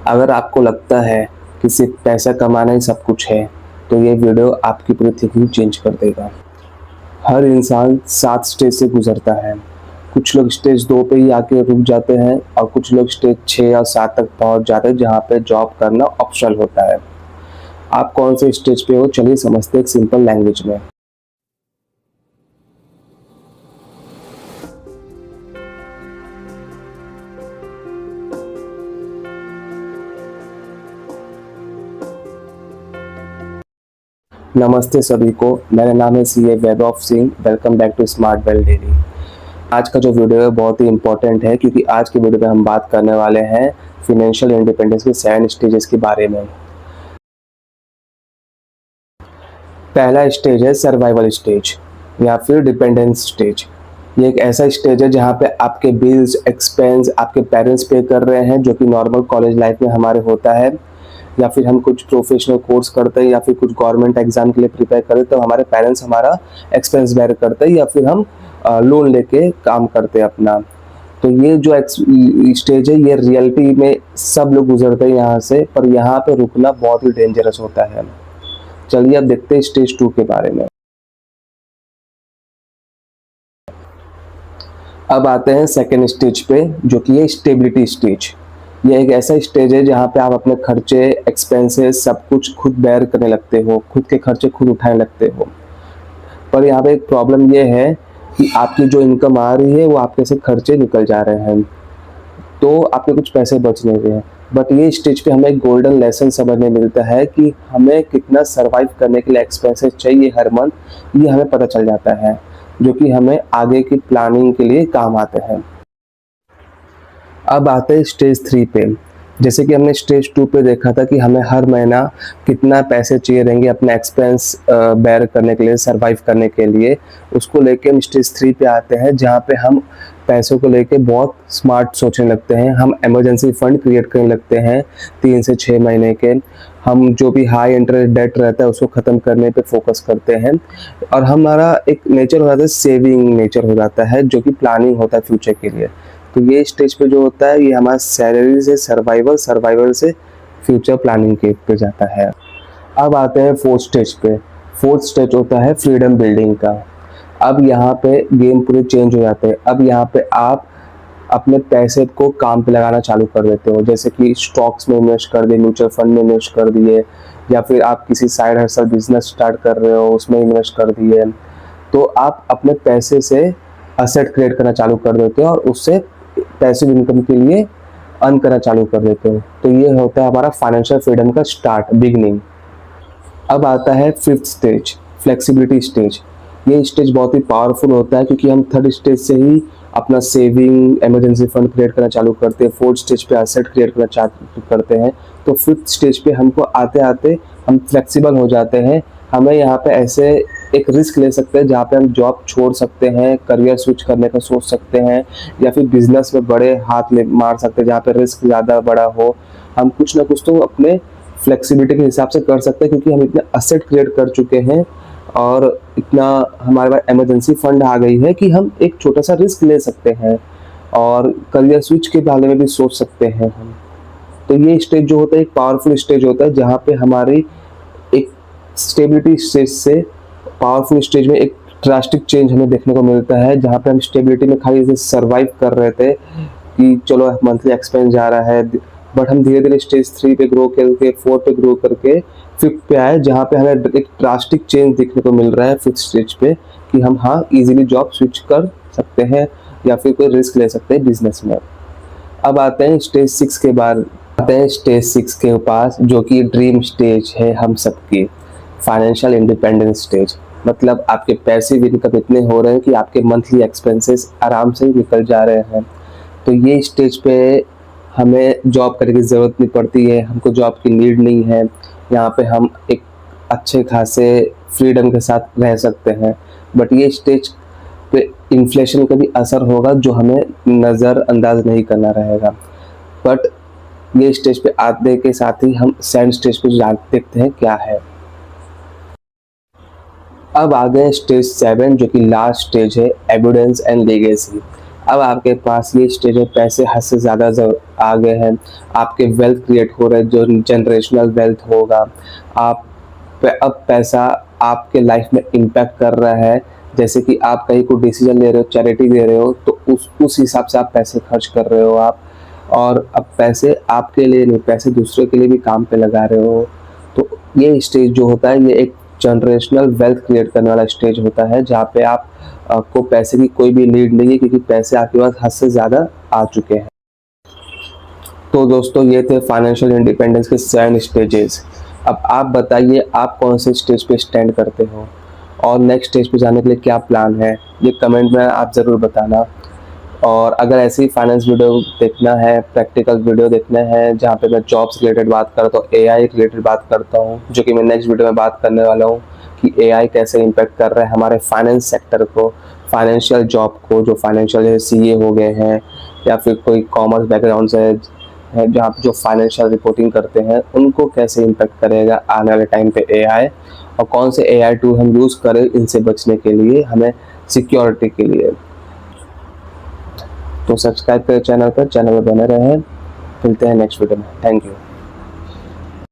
अगर आपको लगता है कि सिर्फ पैसा कमाना ही सब कुछ है, तो ये वीडियो आपकी पूरी थिंकिंग चेंज कर देगा। हर इंसान 7 स्टेज से गुजरता है। कुछ लोग स्टेज 2 पे ही आके रुक जाते हैं और कुछ लोग स्टेज 6 या 7 तक पहुंच जाते हैं, जहां पे जॉब करना ऑप्शनल होता है। आप कौन से स्टेज पे हो, चलिए समझते हैं एक सिंपल लैंग्वेज में। नमस्ते सभी को, मेरा नाम है CA Vaibhav Singh. Welcome back to smart well daily. आज का जो वीडियो है बहुत ही इंपॉर्टेंट है, क्योंकि आज के वीडियो में हम बात करने वाले हैं फाइनेंशियल इंडिपेंडेंस के 7 स्टेजेस के बारे में। पहला स्टेज है सर्वाइवल स्टेज या फिर डिपेंडेंस स्टेज। ये एक ऐसा स्टेज है जहाँ पे आपके बिल्स, एक्सपेंस आपके पेरेंट्स पे कर रहे हैं, जो कि नॉर्मल कॉलेज लाइफ में हमारे होता है। या फिर हम कुछ प्रोफेशनल कोर्स करते हैं या फिर कुछ गवर्नमेंट एग्जाम के लिए प्रिपेयर करते हैं, तो हमारे पेरेंट्स हमारा एक्सपेंस बेयर करते हैं, या फिर हम लोन लेके काम करते हैं अपना। तो ये जो स्टेज है, ये रियलिटी में सब लोग गुजरते हैं यहाँ से, पर यहाँ पे रुकना बहुत ही डेंजरस होता है। चलिए अब देखते हैं स्टेज 2 के बारे में। अब आते हैं सेकेंड स्टेज पे, जो कि है स्टेबिलिटी स्टेज। ये एक ऐसा स्टेज है जहाँ पे आप अपने खर्चे, एक्सपेंसेस सब कुछ खुद बेयर करने लगते हो, खुद के खर्चे खुद उठाने लगते हो। पर यहाँ पे एक प्रॉब्लम ये है कि आपकी जो इनकम आ रही है वो आपके से खर्चे निकल जा रहे हैं, तो आपके कुछ पैसे बच नहीं रहे हैं। बट ये स्टेज पे हमें एक गोल्डन लेसन समझने मिलता है कि हमें कितना सरवाइव करने के लिए एक्सपेंसेस चाहिए हर मंथ, ये हमें पता चल जाता है, जो कि हमें आगे की प्लानिंग के लिए काम आते हैं। अब आते हैं स्टेज 3 पे। जैसे कि हमने स्टेज 2 पे देखा था कि हमें हर महीना कितना पैसे चाहिए रहेंगे अपने एक्सपेंस बेयर करने के लिए, सरवाइव करने के लिए। उसको लेके हम स्टेज 3 पे आते हैं, जहाँ पे हम पैसों को लेके बहुत स्मार्ट सोचने लगते हैं। हम इमरजेंसी फंड क्रिएट करने लगते हैं 3 से 6 महीने के। हम जो भी हाई इंटरेस्ट डेट रहता है उसको ख़त्म करने पे फोकस करते हैं, और हमारा एक नेचर हो जाता है, सेविंग नेचर हो जाता है, जो कि प्लानिंग होता है फ्यूचर के लिए। तो ये स्टेज पे जो होता है, ये हमारा सैलरी से सर्वाइवल, सर्वाइवल से फ्यूचर प्लानिंग के पे जाता है। अब आते हैं फोर्थ स्टेज पे। फोर्थ स्टेज होता है फ्रीडम बिल्डिंग का। अब यहाँ पे गेम पूरे चेंज हो जाते हैं। अब यहाँ पे आप अपने पैसे को काम पे लगाना चालू कर देते हो, जैसे कि स्टॉक्स में इन्वेस्ट कर दिए, म्यूचुअल फंड में इन्वेस्ट कर दिए, या फिर आप किसी साइड हसल बिजनेस स्टार्ट कर रहे हो उसमें इन्वेस्ट कर दिए। तो आप अपने पैसे से असेट क्रिएट करना चालू कर देते हो और उससे पैसिव इनकम के लिए अर्न करना चालू कर देते हो। तो ये होता है हमारा फाइनेंशियल फ्रीडम का स्टार्ट, बिगनिंग। अब आता है फिफ्थ स्टेज, फ्लेक्सिबिलिटी स्टेज। ये स्टेज बहुत ही पावरफुल होता है, क्योंकि हम थर्ड स्टेज से ही अपना सेविंग, इमरजेंसी फंड क्रिएट करना चालू करते हैं, फोर्थ स्टेज पे एसेट क्रिएट करना चालू करते हैं। तो फिफ्थ स्टेज पे हमको आते आते हम फ्लेक्सिबल हो जाते हैं। हमें यहाँ पे ऐसे एक रिस्क ले सकते हैं, जहाँ पे हम जॉब छोड़ सकते हैं, करियर स्विच करने का सोच सकते हैं, या फिर बिजनेस में बड़े हाथ में मार सकते हैं जहाँ पे रिस्क ज़्यादा बड़ा हो। हम कुछ ना कुछ तो अपने फ्लेक्सिबिलिटी के हिसाब से कर सकते हैं, क्योंकि हम इतने असेट क्रिएट कर चुके हैं और इतना हमारे पास इमरजेंसी फंड आ गई है कि हम एक छोटा सा रिस्क ले सकते हैं और करियर स्विच के बारे में भी सोच सकते हैं हम। तो ये स्टेज जो होता है एक पावरफुल स्टेज होता है, जहाँ पे हमारी एक स्टेबिलिटी स्टेज से पावरफुल स्टेज में एक ड्रास्टिक चेंज हमें देखने को मिलता है, जहाँ पे हम स्टेबिलिटी में खाली ऐसे सर्वाइव कर रहे थे कि चलो मंथली एक्सपेंस जा रहा है, बट हम धीरे धीरे स्टेज 3 पे ग्रो करके 4 पे ग्रो करके 5th पे आए, जहाँ पे हमें एक ड्रास्टिक चेंज देखने को मिल रहा है 5th स्टेज पे, कि हम हाँ इजीली जॉब स्विच कर सकते हैं या फिर कोई रिस्क ले सकते हैं बिजनेस में। अब आते हैं स्टेज 6 के बाद, आते हैं स्टेज 6 के पास, जो कि ड्रीम स्टेज है हम सबकी, फाइनेंशियल इंडिपेंडेंस स्टेज। मतलब आपके पैसिव इनकम इतने हो रहे हैं कि आपके मंथली एक्सपेंसेस आराम से निकल जा रहे हैं। तो ये स्टेज पे हमें जॉब करने की ज़रूरत नहीं पड़ती है, हमको जॉब की नीड नहीं है। यहाँ पे हम एक अच्छे खासे फ्रीडम के साथ रह सकते हैं। बट ये स्टेज पे इन्फ्लेशन का भी असर होगा, जो हमें नज़रअंदाज नहीं करना रहेगा। बट ये स्टेज पे आने के साथ ही हम सेकंड स्टेज पे देखते हैं क्या है। अब आ गए स्टेज 7, जो कि लास्ट स्टेज है, एविडेंस एंड लेगेसी। अब आपके पास ये स्टेज में पैसे हद से ज़्यादा आ गए हैं, आपके वेल्थ क्रिएट हो रहे हैं, जो जनरेशनल वेल्थ होगा। आप अब पैसा आपके लाइफ में इम्पैक्ट कर रहा है। जैसे कि आप कहीं को डिसीजन ले रहे हो, चैरिटी दे रहे हो, तो उस हिसाब से आप पैसे खर्च कर रहे हो आप। और अब पैसे आपके लिए नहीं, पैसे दूसरे के लिए भी काम पे लगा रहे हो। तो ये स्टेज जो होता है, ये एक जनरेशनल वेल्थ क्रिएट करने वाला स्टेज होता है, जहाँ पे आपको पैसे की कोई भी नीड नहीं है, क्योंकि पैसे आपके पास हद से ज़्यादा आ चुके हैं। तो दोस्तों, ये थे फाइनेंशियल इंडिपेंडेंस के 7 स्टेजेस। अब आप बताइए, आप कौन से स्टेज पे स्टैंड करते हो और नेक्स्ट स्टेज पे जाने के लिए क्या प्लान है, ये कमेंट में आप ज़रूर बताना। और अगर ऐसी ही फाइनेंस वीडियो देखना है, प्रैक्टिकल वीडियो देखना है, जहाँ पे मैं जॉब्स रिलेटेड बात करता हूँ, एआई रिलेटेड बात करता हूँ, जो कि मैं नेक्स्ट वीडियो में बात करने वाला हूँ कि एआई कैसे इम्पेक्ट कर रहा है हमारे फाइनेंस सेक्टर को, फाइनेंशियल जॉब को, जो फाइनेंशियल सीए हो गए हैं या फिर कोई कॉमर्स बैकग्राउंड से है, जहाँ पे जो फाइनेंशियल रिपोर्टिंग करते हैं, उनको कैसे इम्पेक्ट करेगा आने वाले टाइम पे एआई, और कौन से एआई टूल हम यूज़ करें इनसे बचने के लिए, हमें सिक्योरिटी के लिए। तो सब्सक्राइब करें चैनल पर, चैनल में बने रहें। मिलते हैं नेक्स्ट वीडियो में। Thank you.